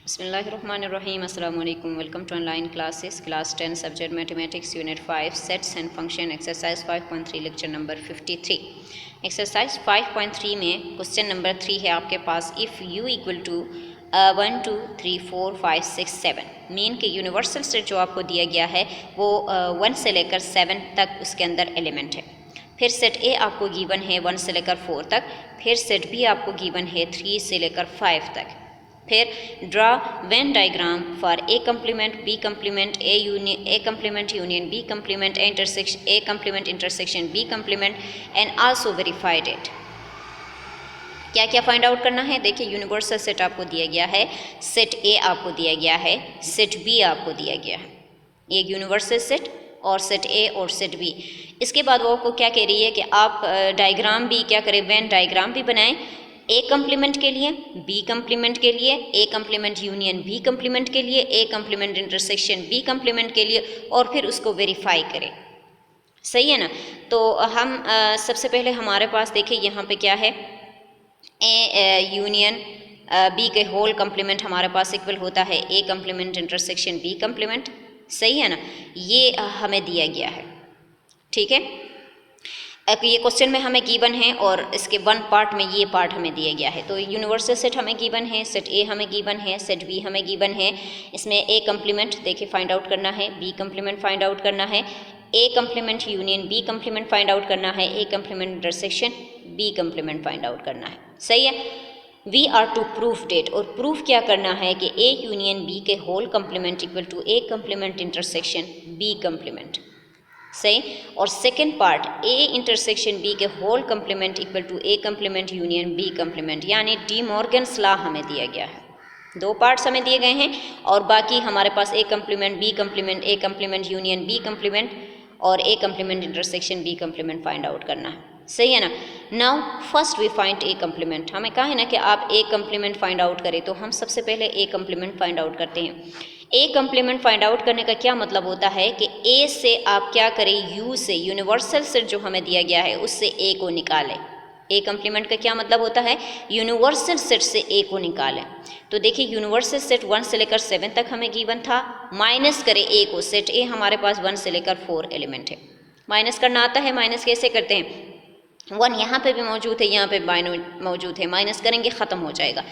बिस्मिल्लाहिर्रहमानिर्रहीम अस्सलाम वालेकुम। Welcome to online classes class 10 subject mathematics unit 5 sets and function exercise 5.3 lecture number 53। Exercise 5.3 में question number 3 है आपके पास। If u equal to 1 2 3 4 5 6 7 mean के यूनिवर्सल सेट जो आपको दिया गया है वो 1 से लेकर 7 तक उसके अंदर एलिमेंट है। फिर सेट ए आपको गिवन है 1 से लेकर 4 तक। फिर सेट बी आपको गिवन है 3 से लेकर 5 तक। फिर draw Venn diagram for A complement B complement A complement union B complement A complement intersection B complement and also verified it. क्या क्या फाइंड आउट करना है? देखिए, यूनिवर्सल सेट आपको दिया गया है, सेट ए आपको दिया गया है, सेट बी आपको दिया गया है। ये यूनिवर्सल सेट और सेट ए और सेट बी। इसके बाद वो आपको क्या कह रही है कि आप डायग्राम भी क्या करें, वेन डायग्राम भी बनाएं ए कम्प्लीमेंट के लिए, बी कम्प्लीमेंट के लिए, A complement union B complement के लिए, A complement intersection B complement के लिए, और फिर उसको वेरीफाई करें। सही है ना? तो हम सबसे पहले हमारे पास देखिए यहाँ पे क्या है, ए यूनियन बी के होल कम्प्लीमेंट हमारे पास इक्वल होता है A complement intersection B complement. सही है ना? ये हमें दिया गया है, ठीक है। ये क्वेश्चन में हमें गिवन है और इसके वन पार्ट में ये पार्ट हमें दिया गया है। तो यूनिवर्सल सेट हमें गिवन है, सेट ए हमें गिवन है, सेट बी हमें गिवन है। इसमें ए कम्प्लीमेंट देखिए फाइंड आउट करना है, बी कम्प्लीमेंट फाइंड आउट करना है, A complement union B complement find out करना है, A complement intersection B complement find out करना है। सही है। We are to prove that, और प्रूफ क्या करना है कि ए यूनियन बी के whole complement equal to A complement intersection B complement. सही। और second part A intersection B के whole complement equal to A complement union B complement, यानी डी मॉर्गन्स लॉ हमें दिया गया है। दो पार्ट्स हमें दिए गए हैं और बाकी हमारे पास A complement B complement, A complement union B complement और A complement intersection B complement find out करना है। सही है ना? Now first we find A complement. हमें कहा है ना कि आप ए कम्प्लीमेंट फाइंड आउट करें, तो हम सबसे पहले ए कम्प्लीमेंट फाइंड आउट करते हैं। ए कम्प्लीमेंट फाइंड आउट करने का क्या मतलब होता है कि ए से आप क्या करें, यू से यूनिवर्सल सेट जो हमें दिया गया है उससे ए को निकालें। ए कम्प्लीमेंट का क्या मतलब होता है, यूनिवर्सल सेट से ए को निकालें। तो देखिए, यूनिवर्सल सेट 1 से लेकर 7 तक हमें गिवन था, माइनस करें ए को। सेट ए हमारे पास 1 से लेकर 4 एलिमेंट है। माइनस करना आता है, माइनस कैसे करते हैं? 1 यहाँ पे भी मौजूद है, यहाँ पे मौजूद है, माइनस करेंगे ख़त्म हो जाएगा।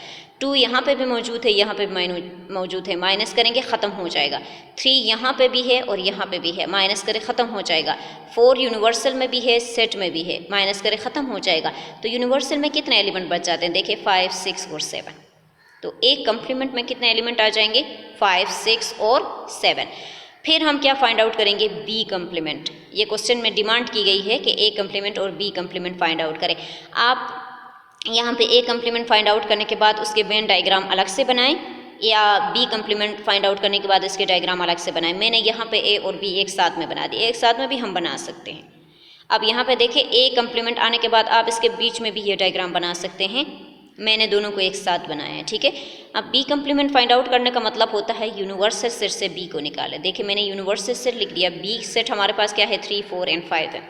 2 यहाँ पे भी मौजूद है, यहाँ पे भी मौजूद है, माइनस करेंगे ख़त्म हो जाएगा। 3 यहाँ पे भी है और यहाँ पे भी है, माइनस करें ख़त्म हो जाएगा। 4 यूनिवर्सल में भी है, सेट में भी है, माइनस करें ख़त्म हो जाएगा। तो यूनिवर्सल में कितने एलिमेंट बच जाते हैं? देखिए 5 6 और 7। तो एक कम्प्लीमेंट में कितने एलिमेंट आ जाएंगे? 5 6 और 7। फिर हम क्या फाइंड आउट करेंगे? B complement. ये क्वेश्चन में डिमांड की गई है कि ए कम्प्लीमेंट और बी कम्प्लीमेंट फाइंड आउट करें। आप यहाँ पे ए कम्प्लीमेंट फाइंड आउट करने के बाद उसके वेन डायग्राम अलग से बनाएं, या बी कम्प्लीमेंट फाइंड आउट करने के बाद इसके डायग्राम अलग से बनाएं। मैंने यहाँ पे ए और बी एक साथ में बना दिए, एक साथ में भी हम बना सकते हैं। अब यहाँ पे देखिए, ए कम्प्लीमेंट आने के बाद आप इसके बीच में भी ये डायग्राम बना सकते हैं। मैंने दोनों को एक साथ बनाया है, ठीक है। अब बी कम्प्लीमेंट फाइंड आउट करने का मतलब होता है यूनिवर्सल सेट से बी को निकाले। देखिए मैंने यूनिवर्सल सेट लिख दिया, बी सेट हमारे पास क्या है? 3 4 और 5 है।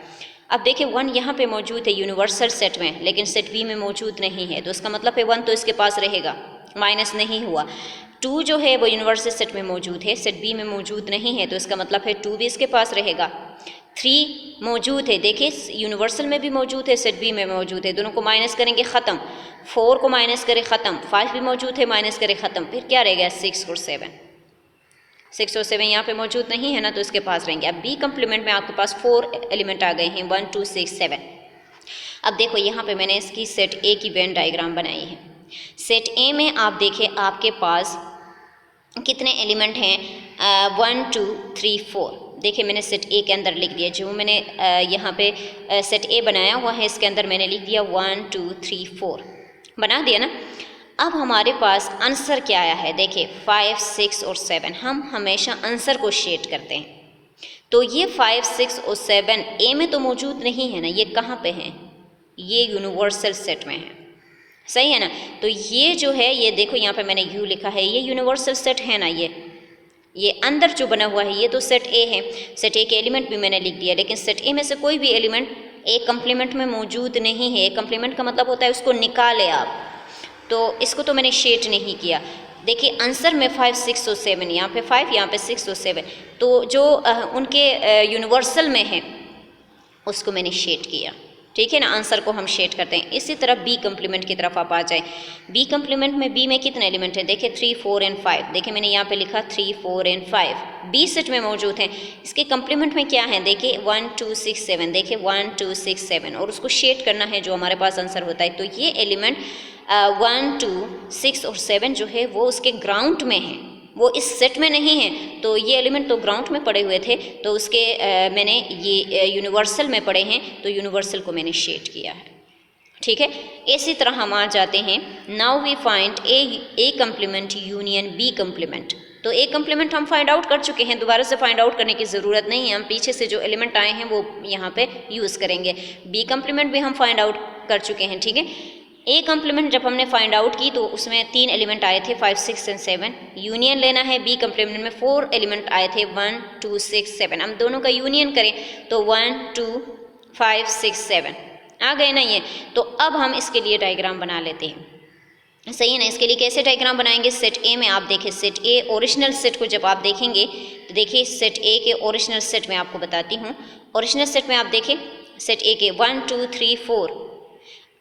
अब देखिए 1 यहाँ पे मौजूद है यूनिवर्सल सेट में, लेकिन सेट बी में मौजूद नहीं है, तो इसका मतलब है 1 तो इसके पास रहेगा, माइनस नहीं हुआ। 2 जो है वो यूनिवर्सल सेट में मौजूद है, सेट बी में मौजूद नहीं है, तो इसका मतलब है 2 भी इसके पास रहेगा। 3 मौजूद है, देखिए यूनिवर्सल में भी मौजूद है, सेट बी में मौजूद है, दोनों को माइनस करेंगे ख़त्म। 4 को माइनस करें ख़त्म, 5 भी मौजूद है, माइनस करें ख़त्म। फिर क्या रह गया? 6 और 7। 6 और 7 यहाँ पे मौजूद नहीं है ना, तो इसके पास रहेंगे। अब बी कम्प्लीमेंट में आपके पास 4 एलिमेंट आ गए हैं, 1 2 6 7। अब देखो यहाँ पे मैंने इसकी सेट ए की वेन डायग्राम बनाई है। सेट ए में आप देखिए आपके पास कितने एलिमेंट हैं? 1 2 3 4। देखिए मैंने सेट ए के अंदर लिख दिया, जो मैंने यहाँ पे सेट ए बनाया हुआ है इसके अंदर मैंने लिख दिया 1 2 3 4, बना दिया ना। अब हमारे पास आंसर क्या आया है? देखिए 5 6 और 7। हम हमेशा आंसर को शेड करते हैं, तो ये 5 6 और 7 ए में तो मौजूद नहीं है ना, ये कहाँ पे हैं? ये यूनिवर्सल सेट में है। सही है ना? तो ये जो है, ये देखो यहाँ पे मैंने यू लिखा है, ये यूनिवर्सल सेट है ना। ये अंदर जो बना हुआ है ये तो सेट ए है। सेट ए के एलिमेंट भी मैंने लिख दिया, लेकिन सेट ए में से कोई भी एलिमेंट ए कम्प्लीमेंट में मौजूद नहीं है। ए कम्प्लीमेंट का मतलब होता है उसको निकाले आप, तो इसको तो मैंने शेड नहीं किया। देखिए आंसर में 5, 6 और 7, यहाँ पे 5, यहाँ पे 6 और 7, तो जो उनके यूनिवर्सल में है उसको मैंने शेड किया, ठीक है ना, आंसर को हम शेड करते हैं। इसी तरह बी कम्प्लीमेंट की तरफ आप आ जाए। बी कम्प्लीमेंट में बी में कितने एलिमेंट हैं, देखिए 3, 4 एंड 5। देखिए मैंने यहाँ पे लिखा 3, 4 एंड 5 बी सेट में मौजूद हैं। इसके कम्प्लीमेंट में क्या है, देखिए 1, 2, 6, 7, देखिए 1, 2, 6, 7, और उसको शेड करना है जो हमारे पास आंसर होता है। तो ये एलिमेंट 1, 2, 6 और 7 जो है वो उसके ग्राउंड में है, वो इस सेट में नहीं है। तो ये एलिमेंट तो ग्राउंड में पड़े हुए थे, तो उसके मैंने ये यूनिवर्सल में पड़े हैं, तो यूनिवर्सल को मैंने शेड किया है, ठीक है। इसी तरह हम आ जाते हैं, now we find A complement union B complement. तो ए कम्प्लीमेंट हम फाइंड आउट कर चुके हैं, दोबारा से फाइंड आउट करने की ज़रूरत नहीं है, हम पीछे से जो एलिमेंट आए हैं वो यहाँ पे यूज़ करेंगे। बी कम्प्लीमेंट भी हम फाइंड आउट कर चुके हैं, ठीक है। ए कम्प्लीमेंट जब हमने फाइंड आउट की तो उसमें 3 एलिमेंट आए थे, 5, 6 एंड 7। यूनियन लेना है, बी कम्प्लीमेंट में 4 एलिमेंट आए थे, 1, 2, 6, 7। हम दोनों का यूनियन करें तो 1, 2, 5, 6, 7 आ गए ना ये। तो अब हम इसके लिए डायग्राम बना लेते हैं, सही है ना। इसके लिए कैसे डायग्राम बनाएंगे, सेट ए में आप देखें, सेट ए ओरिजिनल सेट को जब आप देखेंगे तो देखिए सेट ए के ओरिजिनल सेट में आपको बताती हूँ। ओरिजिनल सेट में आप देखें सेट ए के 1, 2, 3, 4।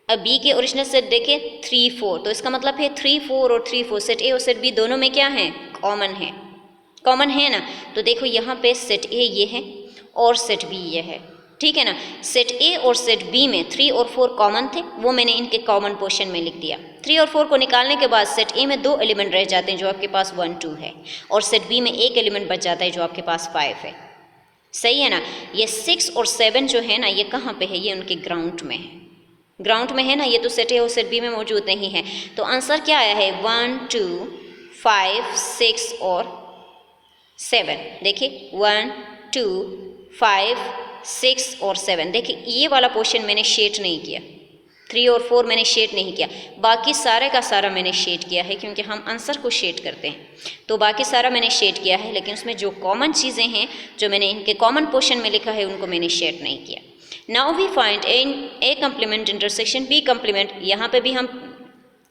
अब बी के ओरिजिनल सेट देखें 3, 4, तो इसका मतलब है 3, 4 और 3, 4 सेट ए और सेट बी दोनों में क्या है, कॉमन है, कॉमन है ना। तो देखो यहाँ पे सेट ए ये है और सेट बी ये है, ठीक है ना। सेट ए और सेट बी में 3 और 4 कॉमन थे, वो मैंने इनके कॉमन पोर्शन में लिख दिया। 3 और 4 को निकालने के बाद सेट ए में 2 एलिमेंट रह जाते हैं जो आपके पास 1, 2 है, और सेट बी में 1 एलिमेंट बच जाता है जो आपके पास 5 है, सही है ना। ये 6 और 7 जो है ना ये कहाँ पे है, ये उनके ग्राउंड में है, ग्राउंड में है ना, ये तो सेट ए और सेट बी में मौजूद नहीं है। तो आंसर क्या आया है, 1, 2, 5, 6 और 7। देखिए 1, 2, 5, 6 और 7। देखिए ये वाला पोर्शन मैंने शेड नहीं किया, 3 और 4 मैंने शेड नहीं किया, बाकी सारे का सारा मैंने शेड किया है, क्योंकि हम आंसर को शेड करते हैं। तो बाकी सारा मैंने शेड किया है, लेकिन उसमें जो कॉमन चीज़ें हैं जो मैंने इनके कॉमन पोर्शन में लिखा है उनको मैंने शेड नहीं किया। Now we find A complement intersection B complement. यहाँ पे भी हम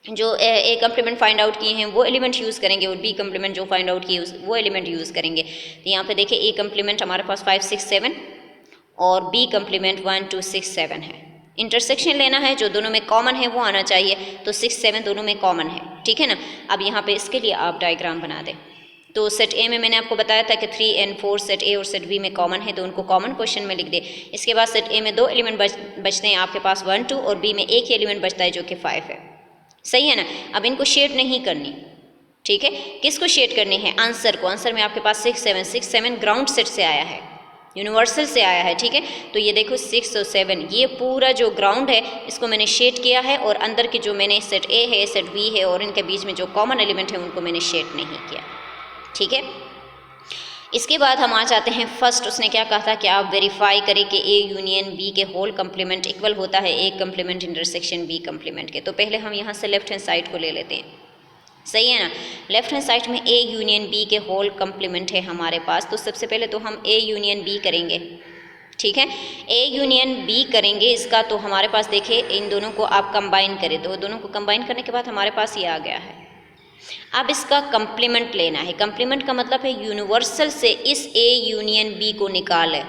जो ए कम्प्लीमेंट फाइंड आउट किए हैं वो एलिमेंट यूज़ करेंगे, और बी कम्प्लीमेंट जो फाइंड आउट किए वो एलिमेंट यूज़ करेंगे। तो यहाँ पे देखिए ए कम्प्लीमेंट हमारे पास 5, 6, 7 और बी कम्प्लीमेंट 1, 2, 6, 7 है। इंटरसेक्शन लेना है, जो दोनों में कॉमन है वो आना चाहिए, तो 6, 7 दोनों में कॉमन है, ठीक है ना। अब यहाँ पे इसके लिए आप डायग्राम बना दें। तो सेट ए में मैंने आपको बताया था कि 3 और 4 सेट ए और सेट बी में कॉमन है, तो उनको कॉमन क्वेश्चन में लिख दे। इसके बाद सेट ए में 2 एलिमेंट बचते हैं आपके पास 1, 2, और बी में 1 ही एलिमेंट बचता है जो कि 5 है, सही है ना। अब इनको शेड नहीं करनी, ठीक है। किसको शेड करनी है, आंसर को। आंसर में आपके पास 6, 7, 6, 7 ग्राउंड सेट से आया है, यूनिवर्सल से आया है, ठीक है। तो ये देखो 6 और 7 ये पूरा जो ग्राउंड है इसको मैंने शेड किया है, और अंदर के जो मैंने सेट ए है सेट बी है और इनके बीच में जो कॉमन एलिमेंट है उनको मैंने शेड नहीं किया, ठीक है। इसके बाद हम आ जाते हैं फर्स्ट, उसने क्या कहा था कि आप वेरीफाई करें कि ए यूनियन बी के होल कम्प्लीमेंट इक्वल होता है A complement intersection B complement के। तो पहले हम यहाँ से लेफ्ट हैंड साइड को ले लेते हैं, सही है ना। लेफ्ट हैंड साइड में ए यूनियन बी के होल कम्प्लीमेंट है हमारे पास, तो सबसे पहले तो हम ए यूनियन बी करेंगे, ठीक है। ए यूनियन बी करेंगे इसका, तो हमारे पास देखिए इन दोनों को आप कंबाइन करें, तो दोनों को कंबाइन करने के बाद हमारे पास ये आ गया है। अब इसका कंप्लीमेंट लेना है, कंप्लीमेंट का मतलब है यूनिवर्सल से इस ए यूनियन बी को निकालें।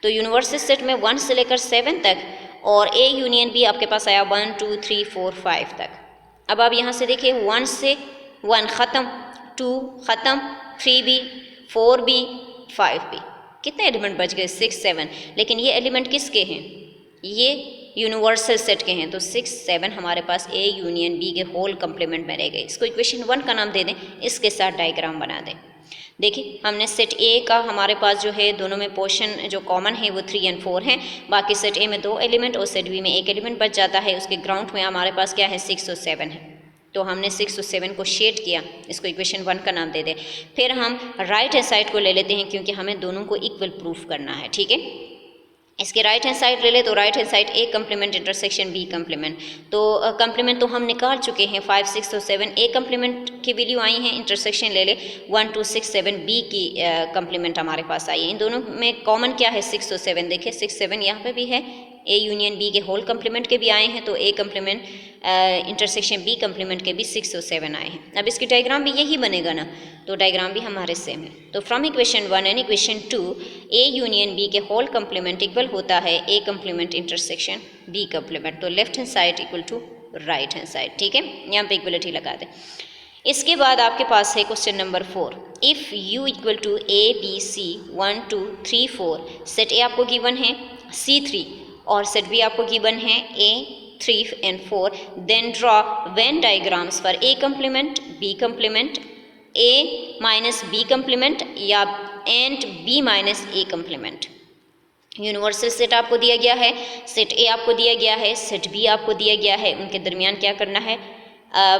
तो यूनिवर्सल सेट में 1 से लेकर 7 तक, और ए यूनियन बी आपके पास आया 1, 2, 3, 4, 5 तक। अब आप यहाँ से देखिए 1 से 1 ख़त्म, 2 ख़त्म, 3 भी, 4 भी, 5 भी। कितने एलिमेंट बच गए, 6, 7। लेकिन ये एलिमेंट किसके हैं, ये यूनिवर्सल सेट के हैं, तो 6, 7 हमारे पास ए यूनियन बी के होल कम्प्लीमेंट में रह गए। इसको इक्वेशन 1 का नाम दे दें, इसके साथ डायग्राम बना दें। देखिए हमने सेट ए का हमारे पास जो है दोनों में पोर्शन जो कॉमन है वो 3 और 4 हैं, बाकी सेट ए में 2 एलिमेंट और सेट बी में 1 एलिमेंट बच जाता है। उसके ग्राउंड में हमारे पास क्या है, 6 और 7 है, तो हमने 6 और 7 को शेड किया, इसको इक्वेशन 1 का नाम दे दें। फिर हम राइट हैंड साइड को ले लेते हैं, क्योंकि हमें दोनों को इक्वल प्रूफ करना है, ठीक है। इसके राइट हैंड साइड ले ले, तो right hand side A complement intersection B complement. तो कम्प्लीमेंट तो हम निकाल चुके हैं, 5, 6 और 7 ए कम्प्लीमेंट की वैल्यू आई हैं, इंटरसेक्शन ले ले 1, 2, 6, 7 बी की कम्प्लीमेंट हमारे पास आई है। इन दोनों में कॉमन क्या है, 6 और 7। देखिए 6, 7 यहाँ पे भी है, ए यूनियन बी के होल कम्प्लीमेंट के भी आए हैं, तो A complement intersection B complement के भी 6 और 7 आए हैं। अब इसकी डायग्राम भी यही बनेगा ना, तो डायग्राम भी हमारे सेम है। तो from equation 1 and equation 2 A union B के होल कम्प्लीमेंट इक्वल होता है A complement intersection B complement. तो left hand side equal to right hand side, ठीक है, यहाँ पे इक्वलिटी लगा दें। इसके बाद आपके पास है question number 4, if U equal to A B C 1 2 3 4, set A आपको गिवन है C3 और सेट बी आपको गिवन है A 3 and 4, then draw Venn diagrams for A complement B complement A minus B complement या and B minus A complement. Universal set आपको दिया गया है, सेट ए आपको दिया गया है, सेट बी आपको दिया गया है, उनके दरमियान क्या करना है,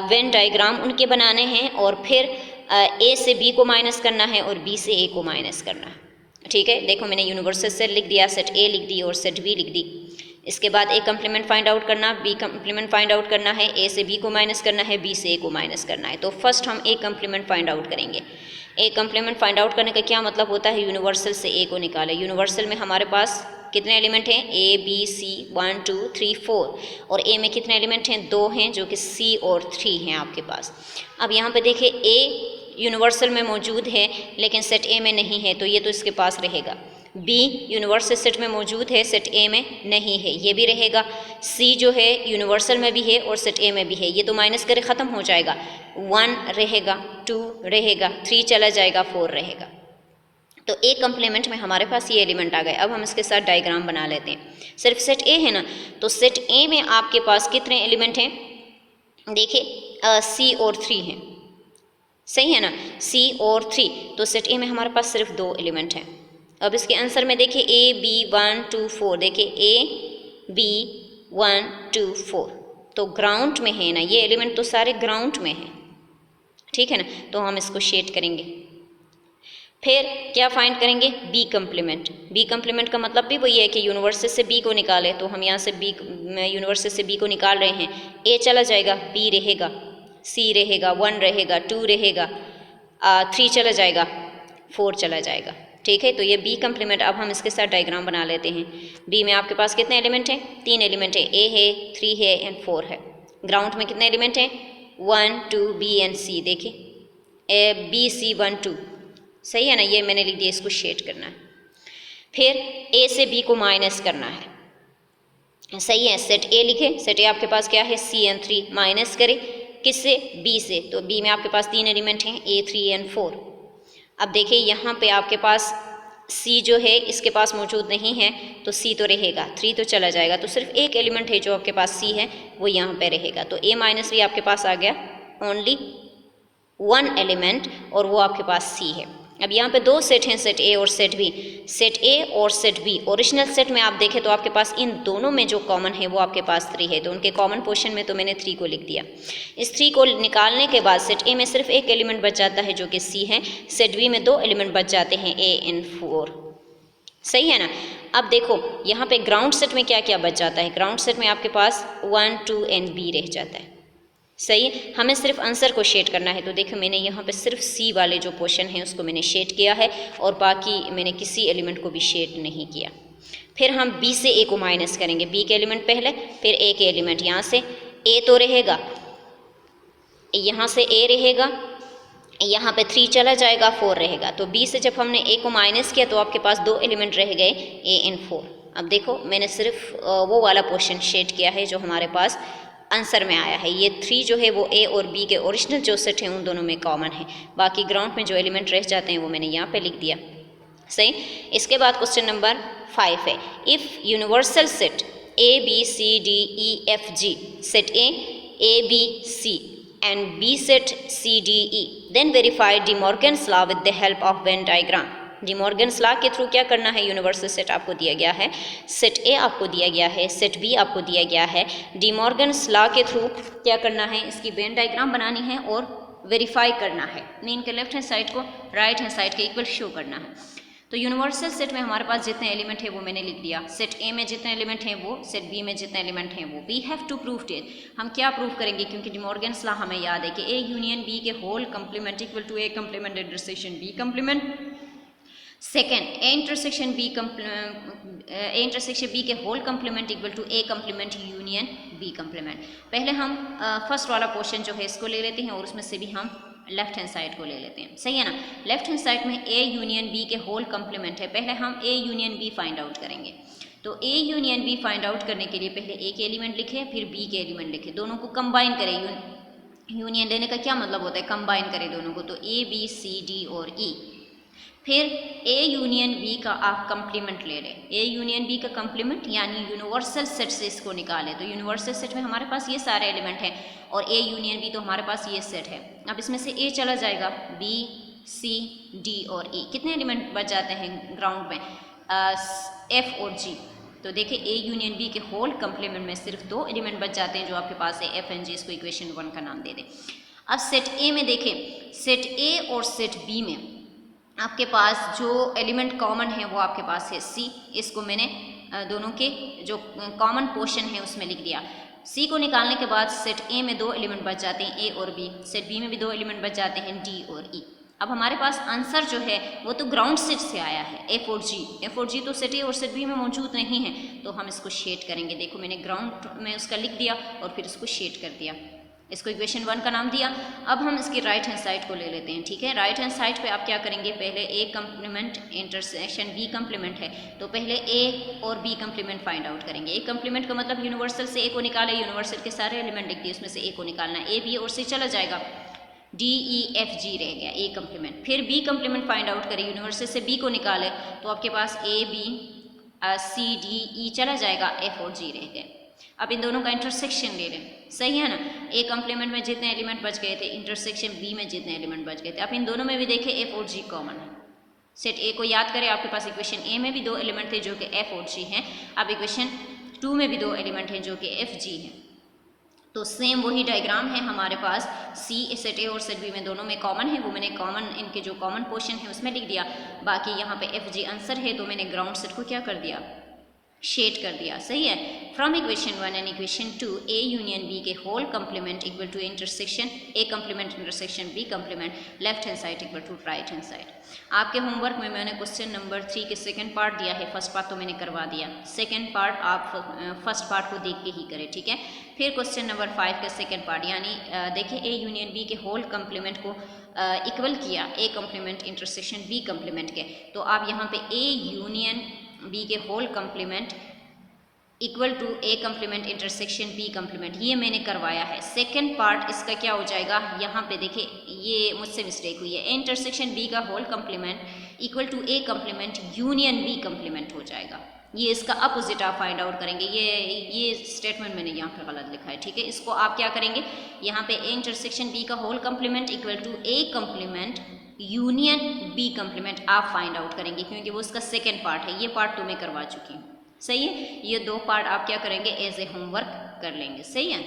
वेन डायग्राम उनके बनाने हैं और फिर ए से बी को माइनस करना है और बी से ए को माइनस करना है। ठीक है, देखो मैंने यूनिवर्सल सेट लिख दिया, सेट ए लिख दी और सेट बी लिख दी। इसके बाद ए कम्प्लीमेंट फाइंड आउट करना, बी कम्प्लीमेंट फाइंड आउट करना है, ए से बी को माइनस करना है, बी से ए को माइनस करना है। तो फर्स्ट हम ए कम्प्लीमेंट फाइंड आउट करेंगे। ए कम्प्लीमेंट फाइंड आउट करने का क्या मतलब होता है, यूनिवर्सल से ए को निकाले। यूनिवर्सल में हमारे पास कितने एलिमेंट हैं, ए बी सी 1 2 3 4, और ए में कितने एलिमेंट हैं, 2 हैं, जो कि सी और 3 हैं आपके पास। अब यहाँ पे देखिए ए यूनिवर्सल में मौजूद है लेकिन सेट ए में नहीं है, तो ये तो इसके पास रहेगा। बी यूनिवर्सल सेट में मौजूद है, सेट ए में नहीं है, ये भी रहेगा। सी जो है यूनिवर्सल में भी है और सेट ए में भी है, ये तो माइनस करे ख़त्म हो जाएगा। 1 रहेगा, 2 रहेगा, 3 चला जाएगा, 4 रहेगा। तो ए कम्प्लीमेंट में हमारे पास ये एलिमेंट आ गए। अब हम इसके साथ डायग्राम बना लेते हैं। सिर्फ सेट ए है ना, तो सेट ए में आपके पास कितने एलिमेंट हैं, देखिए सी और 3 हैं, सही है ना, सी और 3। तो सेट ए में हमारे पास सिर्फ 2 एलिमेंट हैं। अब इसके आंसर में देखिए ए बी 1 2 4, देखिए ए बी 1 2 4, तो ग्राउंड में है ना, ये एलिमेंट तो सारे ग्राउंड में हैं, ठीक है ना। तो हम इसको शेड करेंगे। फिर क्या फाइंड करेंगे, बी कम्प्लीमेंट। बी कम्प्लीमेंट का मतलब भी वही है कि यूनिवर्सल से बी को निकाले, तो हम यहाँ से बी यूनिवर्सल से बी को निकाल रहे हैं। ए चला जाएगा, बी रहेगा, सी रहेगा, 1 रहेगा, 2 रहेगा, 3 चला जाएगा, 4 चला जाएगा, ठीक है। तो ये बी कम्प्लीमेंट। अब हम इसके साथ डायग्राम बना लेते हैं। बी में आपके पास कितने एलिमेंट हैं, 3 एलिमेंट हैं, ए है, 3 है एंड 4 है। ग्राउंड में कितने एलिमेंट हैं, 1 2 बी एंड सी, देखिए ए बी सी 1 2, सही है ना, ये मैंने लिख दिया, इसको शेड करना है। फिर ए से बी को माइनस करना है, सही है। सेट ए लिखे, सेट ए आपके पास क्या है, सी एंड 3, माइनस करें किससे, बी से, तो बी में आपके पास 3 एलिमेंट हैं, ए 3 एंड 4। अब देखिए यहाँ पे आपके पास सी जो है इसके पास मौजूद नहीं है, तो सी तो रहेगा, 3 तो चला जाएगा, तो सिर्फ एक एलिमेंट है जो आपके पास सी है, वो यहाँ पे रहेगा। तो ए माइनस भी आपके पास आ गया, ओनली 1 एलिमेंट, और वो आपके पास सी है। अब यहाँ पे 2 सेट हैं, सेट ए और सेट बी। सेट ए और सेट बी, ओरिजिनल सेट में आप देखें तो आपके पास इन दोनों में जो कॉमन है वो आपके पास 3 है, तो उनके कॉमन पोर्शन में तो मैंने 3 को लिख दिया। इस 3 को निकालने के बाद सेट ए में सिर्फ एक एलिमेंट बच जाता है जो कि सी है, सेट बी में 2 एलिमेंट बच जाते हैं, ए एंड 4, सही है ना। अब देखो यहाँ पे ग्राउंड सेट में क्या क्या बच जाता है, ग्राउंड सेट में आपके पास 1 2 एंड बी रह जाता है, सही। हमें सिर्फ आंसर को शेड करना है, तो देखो मैंने यहाँ पे सिर्फ सी वाले जो पोर्शन है उसको मैंने शेड किया है और बाकी मैंने किसी एलिमेंट को भी शेड नहीं किया। फिर हम बी से ए को माइनस करेंगे, बी के एलिमेंट पहले, फिर ए के एलिमेंट। यहाँ से ए तो रहेगा, यहाँ से ए रहेगा, यहाँ पे 3 चला जाएगा, 4 रहेगा। तो बी से जब हमने ए को माइनस किया तो आपके पास 2 एलिमेंट रह गए, ए एंड 4। अब देखो मैंने सिर्फ वो वाला पोर्शन शेड किया है जो हमारे पास आंसर में आया है। ये 3 जो है वो ए और बी के ओरिजिनल जो सेट हैं उन दोनों में कॉमन है, बाकी ग्राउंड में जो एलिमेंट रह जाते हैं वो मैंने यहाँ पे लिख दिया, सही। इसके बाद क्वेश्चन नंबर 5 है, if universal set A B C D E F G, set A B C and B set C D E, then verify De Morgan's law with the help of Venn diagram. De Morgan's law के through क्या करना है, universal set आपको दिया गया है, set A आपको दिया गया है, सेट बी आपको दिया गया है। डी मॉर्गन्स लॉ के थ्रू क्या करना है, इसकी वेन डायग्राम बनानी है और वेरीफाई करना है, मीन के लेफ्ट हैंड साइड को राइट हैंड साइड के इक्वल शो करना है। तो यूनिवर्सल सेट में हमारे पास जितने एलिमेंट है वो मैंने लिख दिया, सेट ए में जितने एलिमेंट हैं वो, सेट बी में जितने एलिमेंट हैं वो। We have to prove it, हम क्या प्रूव करेंगे, क्योंकि डी मॉर्गन्स लॉ हमें याद है कि ए यूनियन बी के whole complement equal to A complement intersection B complement. Second, A intersection B के whole complement equal to A complement union B complement. पहले हम फर्स्ट वाला पोर्शन जो है इसको ले लेते हैं और उसमें से भी हम लेफ्ट हैंड साइड को ले लेते हैं, सही है ना। लेफ्ट हैंड साइड में ए यूनियन बी के होल कम्प्लीमेंट है, पहले हम A union B find out करेंगे। तो A union B find out करने के लिए पहले ए के एलिमेंट लिखे फिर बी के एलिमेंट लिखे, दोनों को कंबाइन करें। यूनियन लेने का क्या मतलब होता है, कंबाइन करें दोनों को, तो ए बी सी डी और ई। फिर ए यूनियन बी का आप कंप्लीमेंट ले लें, ए यूनियन बी का कंप्लीमेंट यानी यूनिवर्सल सेट से इसको निकालें। तो यूनिवर्सल सेट में हमारे पास ये सारे एलिमेंट हैं और ए यूनियन बी तो हमारे पास ये सेट है। अब इसमें से ए चला जाएगा, बी सी डी और ई, कितने एलिमेंट बच जाते हैं ग्राउंड में, एफ और जी। तो देखिए ए यूनियन बी के होल कंप्लीमेंट में सिर्फ 2 एलिमेंट बच जाते हैं जो आपके पास है, एफ एंड जी। इसको इक्वेशन 1 का नाम दे दें। अब सेट ए में देखें, सेट ए और सेट बी में आपके पास जो एलिमेंट कॉमन है वो आपके पास है सी। इसको मैंने दोनों के जो कॉमन पोर्शन है उसमें लिख दिया। सी को निकालने के बाद सेट ए में 2 एलिमेंट बच जाते हैं, ए और बी। सेट बी में भी 2 एलिमेंट बच जाते हैं, डी और ई। अब हमारे पास आंसर जो है वो तो ग्राउंड सेट से आया है, एफ और जी। एफ और जी तो सेट ए और सेट बी में मौजूद नहीं है, तो हम इसको शेड करेंगे। देखो मैंने ग्राउंड में उसका लिख दिया और फिर इसको शेड कर दिया, इसको इक्वेशन 1 का नाम दिया। अब हम इसकी राइट हैंड साइड को ले लेते हैं, ठीक है। राइट हैंड साइड पे आप क्या करेंगे, पहले A complement intersection B complement है, तो पहले ए और बी कम्प्लीमेंट फाइंड आउट करेंगे। ए कम्प्लीमेंट का मतलब यूनिवर्सल से ए को निकाले, यूनिवर्सल के सारे एलिमेंट लिख दिए, उसमें से ए को निकालना, ए बी और सी चला जाएगा, डी ई एफ जी रह गया ए कम्प्लीमेंट। फिर बी कम्प्लीमेंट फाइंड आउट करें, यूनिवर्सल से बी को निकाले तो आपके पास ए बी सी डी ई चला जाएगा, एफ और जी रह गए। अब इन दोनों का इंटरसेक्शन ले लें, सही है ना। ए कम्प्लीमेंट में जितने एलिमेंट बच गए थे, इंटरसेक्शन बी में जितने एलिमेंट बच गए थे। अब इन दोनों में भी देखें एफ और जी कॉमन है। सेट ए को याद करें, आपके पास इक्वेशन ए में भी 2 एलिमेंट थे जो कि एफ और जी हैं। अब इक्वेशन 2 में भी 2 एलिमेंट हैं जो कि एफ जी हैं। तो सेम वही डायग्राम है हमारे पास, सी सेट ए और सेट बी में दोनों में कॉमन है, वो मैंने कॉमन इनके जो कॉमन पोर्शन है उसमें लिख दिया। बाकी यहाँ पे एफ जी आंसर है, तो मैंने ग्राउंड सेट को क्या कर दिया, शेड कर दिया, सही है। From equation 1 and equation 2 A union B के whole complement equal to intersection A complement intersection B complement left hand side equal to right hand side. आपके होमवर्क में मैंने क्वेश्चन नंबर 3 के सेकंड पार्ट दिया है, फर्स्ट पार्ट तो मैंने करवा दिया, सेकंड पार्ट आप फर्स्ट पार्ट को देख के ही करें, ठीक है। फिर क्वेश्चन नंबर 5 का सेकंड पार्ट, यानी देखिए ए यूनियन बी के होल कम्प्लीमेंट को इक्वल किया A complement intersection B complement के, तो आप यहाँ पे ए यूनियन बी के whole complement equal to A complement intersection B complement, ये मैंने करवाया है। सेकंड पार्ट इसका क्या हो जाएगा, यहाँ पे देखिए ये मुझसे मिस्टेक हुई है, ए इंटरसेक्शन बी का whole complement equal to A complement union B complement हो जाएगा। ये इसका अपोजिट आप फाइंड आउट करेंगे, ये स्टेटमेंट मैंने यहाँ पे गलत लिखा है, ठीक है। इसको आप क्या करेंगे, यहाँ पे ए इंटरसेक्शन बी का whole complement equal to A complement union B complement आप फाइंड आउट करेंगे, क्योंकि वो उसका सेकेंड पार्ट है, ये पार्ट तो मैं करवा चुकी हूँ, सही है। ये 2 पार्ट आप क्या करेंगे, एज ए होमवर्क कर लेंगे, सही है।